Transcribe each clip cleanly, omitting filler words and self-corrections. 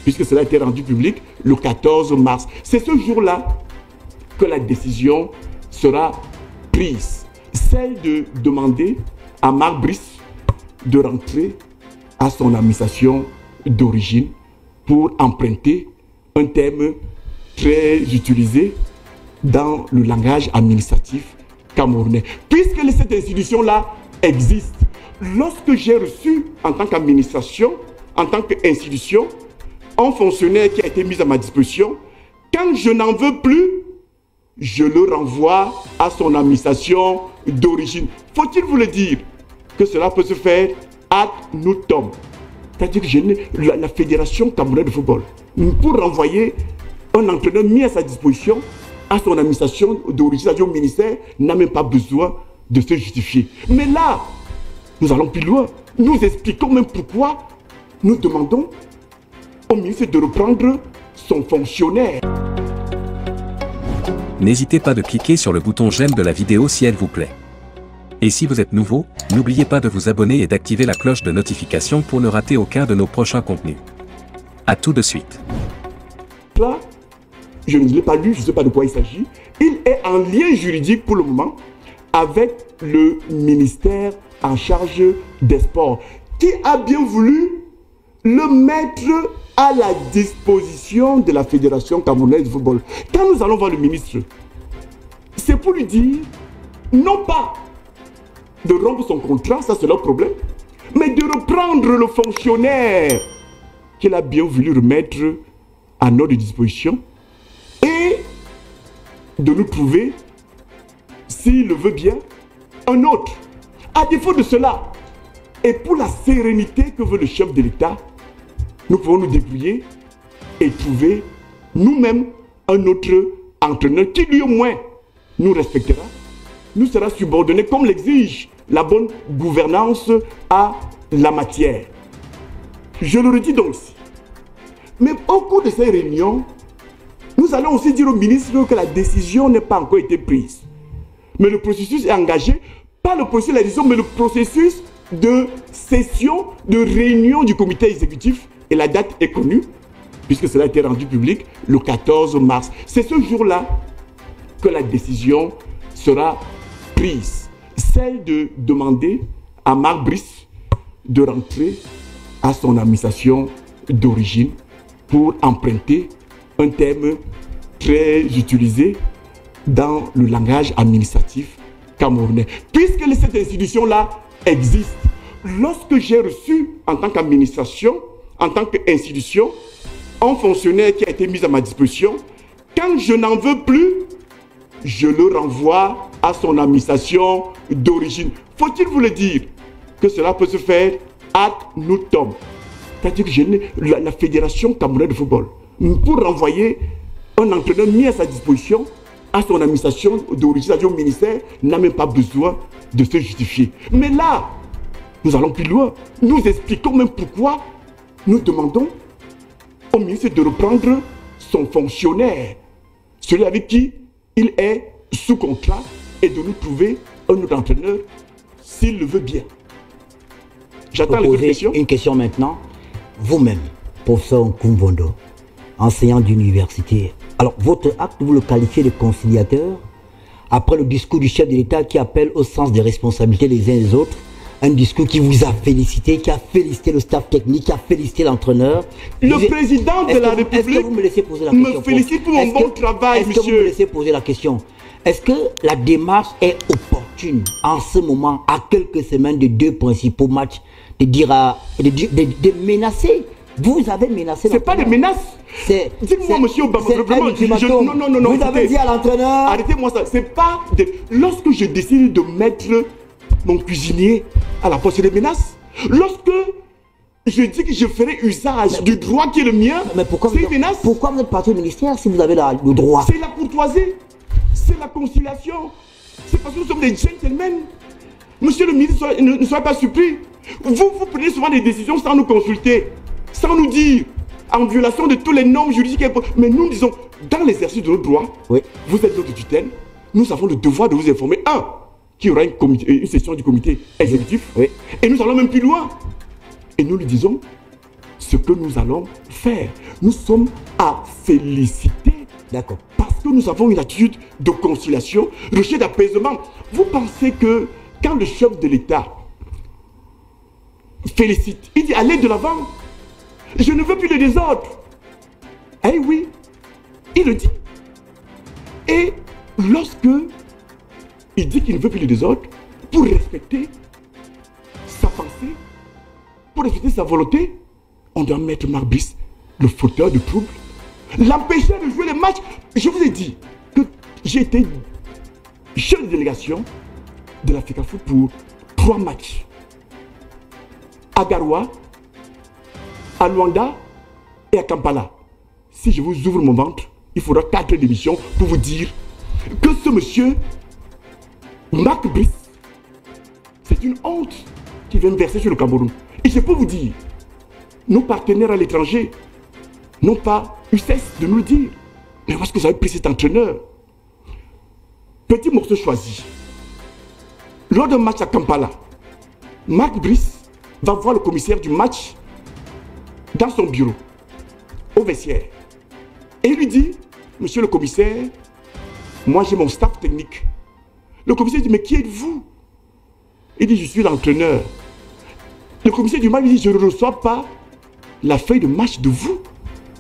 puisque cela a été rendu public le 14 mars. C'est ce jour-là que la décision sera prise. Celle de demander à Marc Brice de rentrer à son administration d'origine pour emprunter un terme très utilisé dans le langage administratif camerounais. Puisque cette institution-là existe, lorsque j'ai reçu en tant qu'administration, en tant qu'institution, un fonctionnaire qui a été mis à ma disposition, quand je n'en veux plus, je le renvoie à son administration d'origine. Faut-il vous le dire que cela peut se faire ad nutum? C'est-à-dire que la Fédération camerounaise de football, pour renvoyer un entraîneur mis à sa disposition à son administration d'origine, c'est-à-dire au ministère, n'a même pas besoin de se justifier. Mais là, nous allons plus loin. Nous expliquons même pourquoi nous demandons au ministre de reprendre son fonctionnaire. N'hésitez pas de cliquer sur le bouton j'aime de la vidéo si elle vous plaît. Et si vous êtes nouveau, n'oubliez pas de vous abonner et d'activer la cloche de notification pour ne rater aucun de nos prochains contenus. A tout de suite. Là, je ne l'ai pas lu, je ne sais pas de quoi il s'agit. Il est en lien juridique pour le moment avec le ministère en charge des sports, qui a bien voulu le mettre à la disposition de la Fédération camerounaise de football. Quand nous allons voir le ministre, c'est pour lui dire, non pas de rompre son contrat, ça c'est leur problème, mais de reprendre le fonctionnaire qu'il a bien voulu remettre à notre disposition et de nous trouver, s'il le veut bien, un autre. À défaut de cela, et pour la sérénité que veut le chef de l'État, nous pouvons nous débrouiller et trouver nous-mêmes un autre entraîneur qui lui au moins nous respectera, nous sera subordonné comme l'exige la bonne gouvernance à la matière. Je le redis donc aussi. Mais au cours de ces réunions, nous allons aussi dire au ministre que la décision n'a pas encore été prise. Mais le processus est engagé, pas le processus de la décision, mais le processus de session, de réunion du comité exécutif. Et la date est connue, puisque cela a été rendu public le 14 mars. C'est ce jour-là que la décision sera prise. Celle de demander à Marc Brice de rentrer à son administration d'origine pour emprunter un terme très utilisé dans le langage administratif camerounais. Puisque cette institution-là existe, lorsque j'ai reçu en tant qu'administration, en tant qu'institution, un fonctionnaire qui a été mis à ma disposition, quand je n'en veux plus, je le renvoie à son administration d'origine. Faut-il vous le dire que cela peut se faire ad nutum? C'est-à-dire que la Fédération camerounaise de football, pour renvoyer un entraîneur mis à sa disposition à son administration d'origine, c'est-à-dire au ministère, n'a même pas besoin de se justifier. Mais là, nous allons plus loin. Nous expliquons même pourquoi nous demandons au ministre de reprendre son fonctionnaire, celui avec qui il est sous contrat, et de nous trouver un autre entraîneur s'il le veut bien. J'attends les questions. Une question maintenant. Vous-même, professeur Nkumbondo, enseignant d'université, alors votre acte, vous le qualifiez de conciliateur après le discours du chef de l'État qui appelle au sens des responsabilités les uns et les autres, un discours qui vous a félicité, qui a félicité le staff technique, qui a félicité l'entraîneur. Le président de la République me félicite pour mon bon travail, monsieur. Est-ce que vous me laissez poser la question? Est-ce que la démarche est opportune en ce moment, à quelques semaines de deux principaux matchs, de menacer? Vous avez menacé. C'est pas des menaces. Dites-moi, monsieur Obama, non. Vous avez dit à l'entraîneur. Arrêtez-moi ça. C'est pas lorsque je décide de mettre mon cuisinier à la poste, des menaces. Lorsque je dis que je ferai usage du droit qui est le mien, c'est une menace. Pourquoi vous êtes parti au ministère si vous avez le droit? C'est la courtoisie. C'est la conciliation. C'est parce que nous sommes des gentlemen. Monsieur le ministre, ne soyez pas surpris. Vous prenez souvent des décisions sans nous consulter, sans nous dire, en violation de toutes les normes juridiques. Mais nous disons, dans l'exercice de nos droits, oui, vous êtes notre tutelle, nous avons le devoir de vous informer. Qu'il y aura une session du comité exécutif. Oui. Et nous allons même plus loin. Et nous lui disons, ce que nous allons faire. Nous sommes à féliciter. D'accord. Parce que nous avons une attitude de conciliation, recherche d'apaisement. Vous pensez que quand le chef de l'État félicite, il dit allez de l'avant, je ne veux plus de désordre. Eh oui, il le dit. Et lorsque il dit qu'il ne veut plus de désordre, pour respecter sa pensée, pour respecter sa volonté, on doit mettre Marc Brice, le fauteur de troubles, l'empêcher de jouer les matchs. Je vous ai dit que j'ai été chef de délégation de la FECAFOOT pour 3 matchs. À Garoua, à Luanda et à Kampala. Si je vous ouvre mon ventre, il faudra 4 émissions pour vous dire que ce monsieur, Marc Brice, c'est une honte qui vient verser sur le Cameroun. Et je peux vous dire, nos partenaires à l'étranger n'ont pas eu cesse de nous le dire. Mais où est-ce que vous avez pris cet entraîneur? Petit morceau choisi. Lors d'un match à Kampala, Marc Brice va voir le commissaire du match dans son bureau, au vestiaire. Et il lui dit, monsieur le commissaire, moi j'ai mon staff technique. Le commissaire dit, mais qui êtes-vous? Il dit, je suis l'entraîneur. Le commissaire du match lui dit, je ne reçois pas la feuille de match de vous.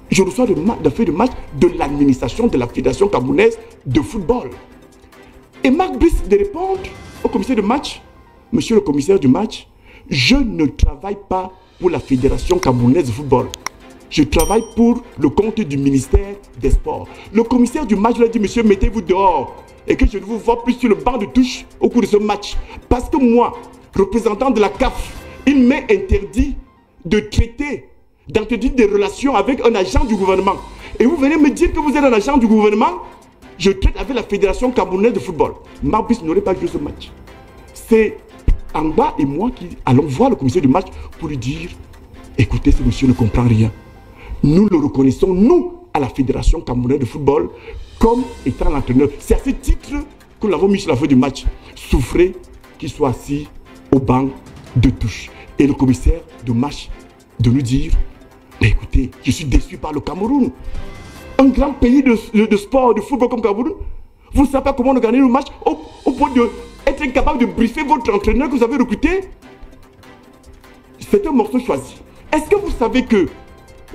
Je reçois la feuille de match de l'administration de la Fédération camerounaise de football. Et Marc Brice de répondre au commissaire de match, monsieur le commissaire du match, je ne travaille pas pour la Fédération camerounaise de football. Je travaille pour le compte du ministère des Sports. Le commissaire du match lui a dit, monsieur, mettez-vous dehors et que je ne vous vois plus sur le banc de touche au cours de ce match. Parce que moi, représentant de la CAF, il m'est interdit de traiter, d'entretenir des relations avec un agent du gouvernement. Et vous venez me dire que vous êtes un agent du gouvernement? Je traite avec la Fédération camerounaise de football. Marc Brice n'aurait pas joué ce match. C'est Angba et moi qui allons voir le commissaire du match pour lui dire, écoutez, ce monsieur ne comprend rien. Nous le reconnaissons, nous, à la Fédération camerounaise de football, comme étant l'entraîneur. C'est à ce titre que nous l'avons mis sur la feuille du match. Souffrez qu'il soit assis au banc de touche. Et le commissaire de match de nous dire, mais écoutez, je suis déçu par le Cameroun. Un grand pays de sport, de football comme Cameroun. Vous ne savez pas comment on organise le match au point d'être incapable de briefer votre entraîneur que vous avez recruté. C'est un morceau choisi. Est-ce que vous savez que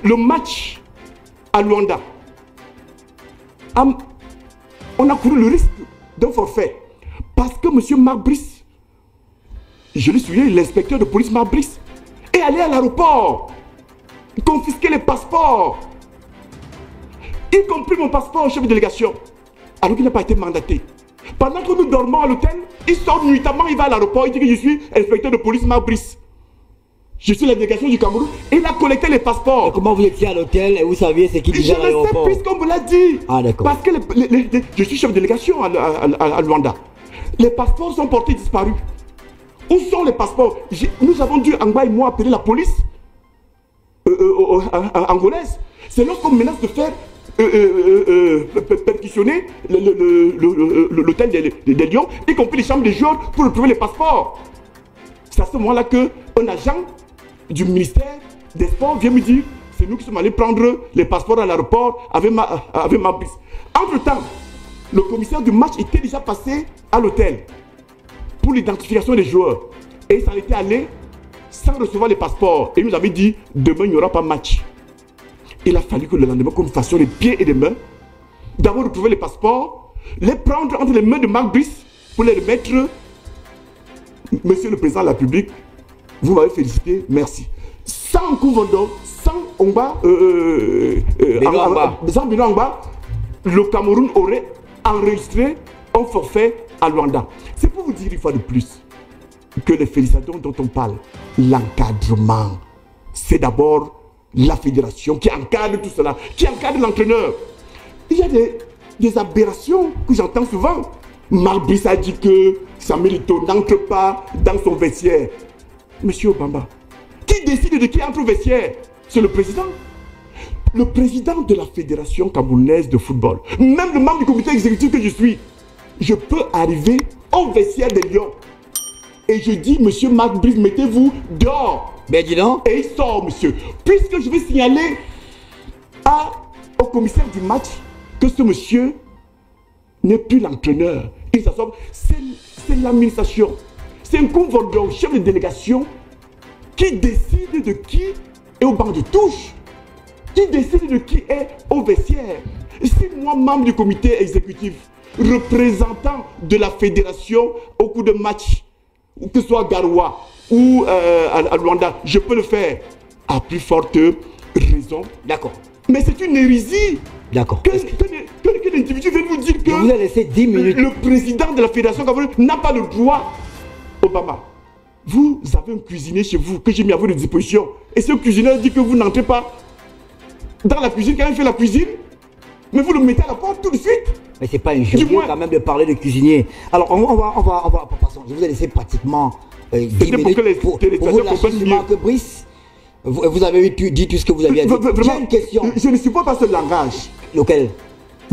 le match à Luanda, on a couru le risque d'un forfait parce que M. Marc Brice, je l'ai souligné, l'inspecteur de police Marc Brice, est allé à l'aéroport confisquer les passeports, y compris mon passeport au chef de délégation, alors qu'il n'a pas été mandaté. Pendant que nous dormons à l'hôtel, il sort nuitamment, il va à l'aéroport, il dit que je suis inspecteur de police Marc Brice. Je suis la délégation du Cameroun et il a collecté les passeports. Et comment vous étiez à l'hôtel et vous saviez c'est qui déjà à l'aéroport? Je le sais puisqu'on me l'a dit. Ah d'accord. Parce que je suis chef de délégation à Luanda. Les passeports sont portés disparus. Où sont les passeports? Nous avons dû, Angba et moi, appeler la police angolaise. C'est lorsqu'on menace de faire perquisitionner l'hôtel des Lions, y compris les chambres des joueurs, pour retrouver les passeports. C'est à ce moment-là qu'un agent du ministère des Sports vient me dire, c'est nous qui sommes allés prendre les passeports à l'aéroport avec ma bus. Entre-temps, le commissaire du match était déjà passé à l'hôtel pour l'identification des joueurs. Et il s'en était allé sans recevoir les passeports. Et il nous avait dit, demain il n'y aura pas match. Il a fallu que le lendemain, comme nous fassions les pieds et les mains, d'abord retrouver les passeports, les prendre entre les mains de Marc Brice pour les remettre. Monsieur le Président de la République, vous m'avez félicité, merci. Sans Kouvondo, sans Ongba, sans Bino Ongba, le Cameroun aurait enregistré un forfait à Luanda. C'est pour vous dire une fois de plus que les félicitations dont on parle, l'encadrement, c'est d'abord la fédération qui encadre tout cela, qui encadre l'entraîneur. Il y a des aberrations que j'entends souvent. Marc Brice a dit que Samuel Eto'o n'entre pas dans son vestiaire. Monsieur Obama, qui décide de qui entre au vestiaire? C'est le président. Le président de la Fédération camerounaise de football, même le membre du comité exécutif que je suis, je peux arriver au vestiaire des Lions. Et je dis, monsieur Marc Brice, mettez-vous dehors. Ben dis donc. Et il sort, monsieur. Puisque je vais signaler au commissaire du match que ce monsieur n'est plus l'entraîneur. Il s'assoit. C'est l'administration. C'est un convendeur, chef de délégation, qui décide de qui est au banc de touche, qui décide de qui est au vestiaire. Si moi, membre du comité exécutif, représentant de la fédération au cours de match, que ce soit à Garoua ou à Luanda, je peux le faire à plus forte raison. D'accord. Mais c'est une hérésie. D'accord. Que l'individu vient vous dire que je vous ai laissé 10 minutes. Le président de la fédération camerounaise n'a pas le droit. Obama, vous avez un cuisinier chez vous que j'ai mis à votre disposition. Et ce cuisinier dit que vous n'entrez pas dans la cuisine quand il fait la cuisine. Mais vous le mettez à la porte tout de suite. Mais c'est pas injurieux quand même de parler de cuisinier. Alors on va passons. Je vous ai laissé pratiquement 10 minutes pour vous lâcher sur Marc Brice. Vous avez dit tout ce que vous aviez à dire. J'ai une question. Je ne supporte pas ce langage. Lequel?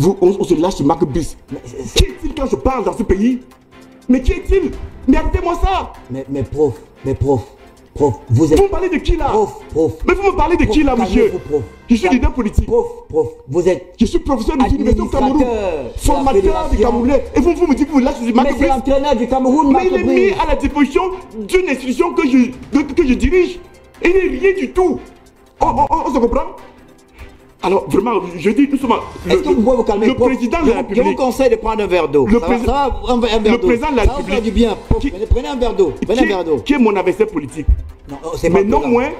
On se lâche sur Marc Brice. Qui est-il quand je parle dans ce pays? Mais qui est-il? Mais arrêtez-moi ça. Mais prof, vous êtes... Vous me parlez de qui là? Prof. Mais vous me parlez de qui là, monsieur? Je suis leader politique. Prof, vous êtes... Je suis professeur de l'université au Cameroun. Formateur du Camerounais. Et vous me dites que vous lâchez sur Marc Brice. Mais c'est l'entraîneur du Cameroun, Marc Brice. Mais il est mis à la disposition d'une institution que je dirige. Il n'est rien du tout. On se comprend? Alors, vraiment, je dis, nous sommes... Est-ce que vous pouvez vous calmer? Le président de la République... Je vous conseille de prendre un verre d'eau. Le président de la République... Ça du bien. Prenez un verre d'eau. Qui est mon adversaire politique. Mais non moins,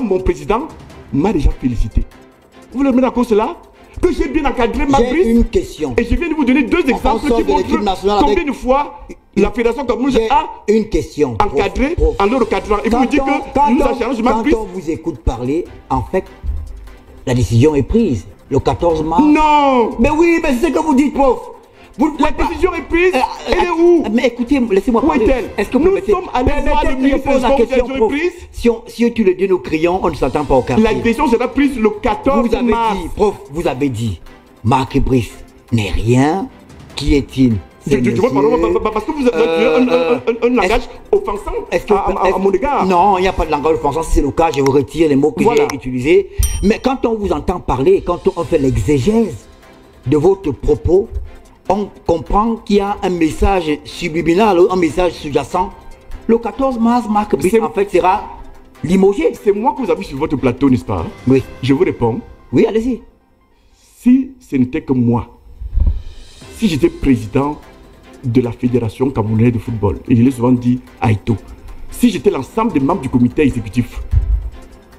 mon président m'a déjà félicité. Vous voulez mettre en cause cela? Que j'ai bien encadré Marc Brice. J'ai une question. Et je viens de vous donner deux exemples qui montrent combien de fois la fédération camerounaise a une question encadré en le recadrant. Et vous me dites que nous avons changé Marc Brice. Quand on vous écoute parler, en fait, la décision est prise le 14 mars. Non! Mais oui, mais c'est ce que vous dites, prof. La décision est prise. Elle est où? Mais écoutez, laissez-moi parler. Où est-elle? Est-ce que nous sommes allés voir le ministre de la décision est prise. Si tu le dis nos crayons, on ne s'attend pas au quartier. La décision sera prise le 14 mars. Vous avez dit, Marc Brice n'est rien. Qui est-il? Parce que vous avez un langage offensant à mon égard. Non, il n'y a pas de langage offensant. Si c'est le cas, je vous retire les mots que j'ai utilisés. Mais quand on vous entend parler, quand on fait l'exégèse de votre propos, on comprend qu'il y a un message subliminal, un message sous-jacent. Le 14 mars, Marc Brice, en fait, sera limogé. C'est moi que vous avez sur votre plateau, n'est-ce pas? Oui. Je vous réponds. Oui, allez-y. Si ce n'était que moi, si j'étais président de la Fédération camerounaise de football, et je l'ai souvent dit à Ito, si j'étais l'ensemble des membres du comité exécutif,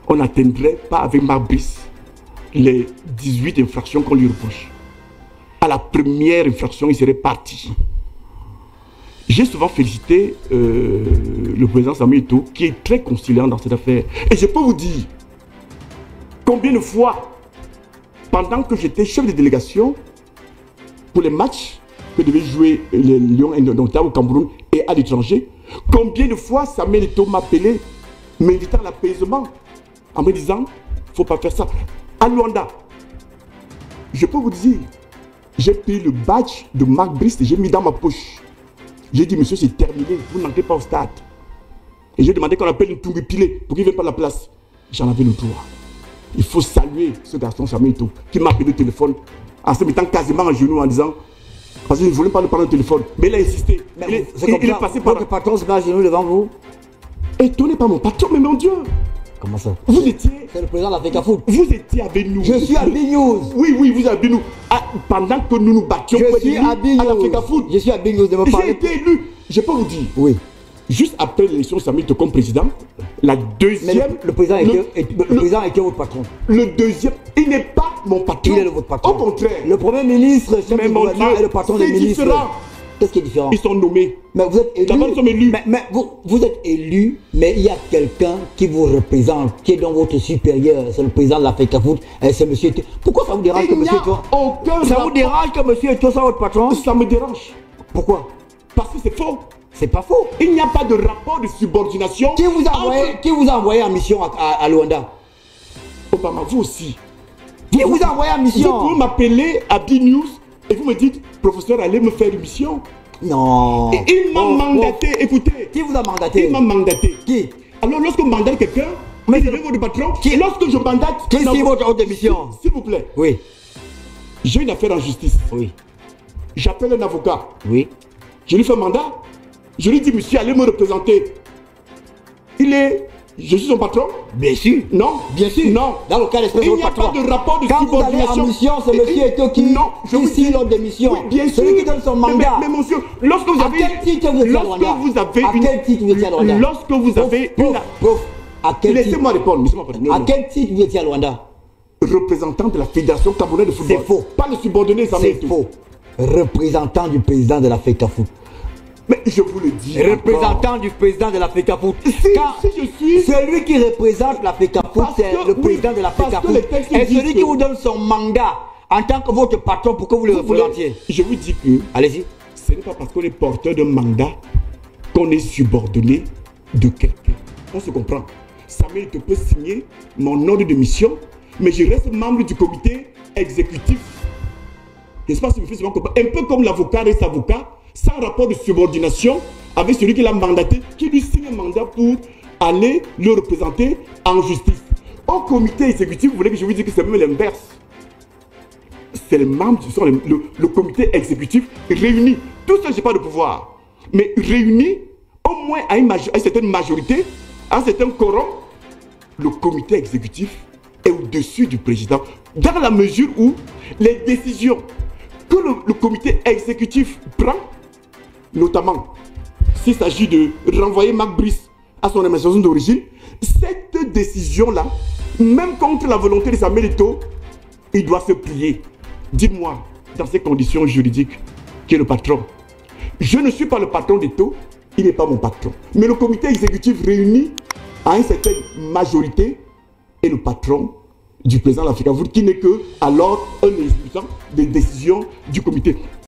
on n'atteindrait pas avec Marc Brice les 18 infractions qu'on lui reproche. À la première infraction, il serait parti. J'ai souvent félicité le président Samuel Eto'o, qui est très conciliant dans cette affaire. Et je peux vous dire combien de fois, pendant que j'étais chef de délégation, pour les matchs que devaient jouer les Lions indomptables au Cameroun et à l'étranger, combien de fois Samuel Eto'o m'appelait, m'invitant à l'apaisement, en me disant, il ne faut pas faire ça. À Luanda, je peux vous dire, j'ai pris le badge de Marc Brice et j'ai mis dans ma poche. J'ai dit, monsieur, c'est terminé, vous n'entrez pas au stade. Et j'ai demandé qu'on appelle le Tungu Pilé pour qu'il ne vienne pas à la place. J'en avais le droit. Il faut saluer ce garçon Samuel Eto'o qui m'a appelé au téléphone en se mettant quasiment à genoux en disant, parce qu'il ne voulait pas nous parler au téléphone, mais il a insisté. Il est passé par... Votre patron se met à genoux devant vous? Étonné par mon patron, mais mon Dieu! Comment ça? Vous étiez... C'est le président de la FECAFOOT. Vous étiez avec nous. Je suis à B-News. Oui, vous êtes avec nous. Pendant que nous nous battions je suis à la FECAFOOT. Je suis à B-News. J'ai été élu. Je peux vous dire. Oui. Juste après l'élection de Samuel Eto'o comme président, la deuxième... Mais le président était votre patron. Le deuxième, il n'est pas mon patron. Il est votre patron. Au contraire. Le premier ministre, chef du gouvernement, est le patron des ministres. Qu'est-ce qui est différent? Ils sont nommés. Mais vous êtes élu. D'abord, ils sont élus. Mais vous êtes élu, mais il y a quelqu'un qui vous représente, qui est dans votre supérieur. C'est le président de la FECAFOOT. C'est monsieur Eto'o. Pourquoi ça vous dérange que monsieur Eto'o? Ça vous dérange que monsieur Eto'o soit votre patron? Ça me dérange. Pourquoi? Parce que c'est faux. C'est pas faux. Il n'y a pas de rapport de subordination. Qui vous a envoyé en mission à Luanda? Obama, vous aussi. Qui vous a envoyé en mission? Vous pouvez m'appeler à B-News et vous me dites, professeur, allez me faire une mission. Non. Et il m'a mandaté, écoutez. Qui vous a mandaté? Il m'a mandaté. Qui? Alors lorsque je mandate quelqu'un, mais c'est votre patron, lorsque je mandate... Qui signe votre ordre de mission? S'il vous plaît. Oui. J'ai une affaire en justice. Oui. J'appelle un avocat. Oui. Je lui fais mandat. Je lui dis, monsieur, allez me représenter. Je suis son patron? Bien sûr. Non. Bien sûr. Non. Dans le cas d'espèce de patron. Il n'y a pas de rapport de quand subordination. Quand vous allez en mission, c'est monsieur Eto qui signe l'ordre de mission. Oui, bien sûr. Celui qui donne son mandat. Mais monsieur, lorsque vous avez... À quel titre vous étiez à Rwanda? À quel titre vous étiez à Rwanda? Lorsque vous avez une... Laissez-moi répondre. À quel titre vous étiez à Rwanda? Représentant de la Fédération camerounaise de football. C'est faux. Pas le subordonné, ça. C'est faux. Représentant du président de la FECAFOOT. Mais je vous le dis. Représentant du président de la FECAFOOT. Si je suis... Celui qui représente la FECAFOOT, c'est le président de la FECAFOOT. Et celui qui vous donne son mandat en tant que votre patron pour que vous le représentiez. Je vous dis que... Allez-y. Ce n'est pas parce qu'on est porteur d'un mandat qu'on est subordonné de quelqu'un. On se comprend. Samuel te peut signer mon ordre de mission, mais je reste membre du comité exécutif. Je ne sais pas si vous faites souvent comprendre. Un peu comme l'avocat reste avocat, sans rapport de subordination avec celui qui l'a mandaté, qui lui signe un mandat pour aller le représenter en justice. Au comité exécutif, vous voulez que je vous dise que c'est même l'inverse. C'est les membres, ce sont le comité exécutif réuni. Tout ça, je n'ai pas de pouvoir. Mais réuni, au moins à une certaine majorité, à un certain quorum, le comité exécutif est au-dessus du président. Dans la mesure où les décisions que le comité exécutif prend, notamment s'il s'agit de renvoyer Marc Brice à son administration d'origine, cette décision-là, même contre la volonté de Samuel Eto'o, il doit se plier. Dis-moi, dans ces conditions juridiques, qui est le patron? Je ne suis pas le patron d'Eto'o, il n'est pas mon patron. Mais le comité exécutif réuni à une certaine majorité est le patron du président de la FECAFOOT, qui n'est que alors un exécutant des décisions du comité.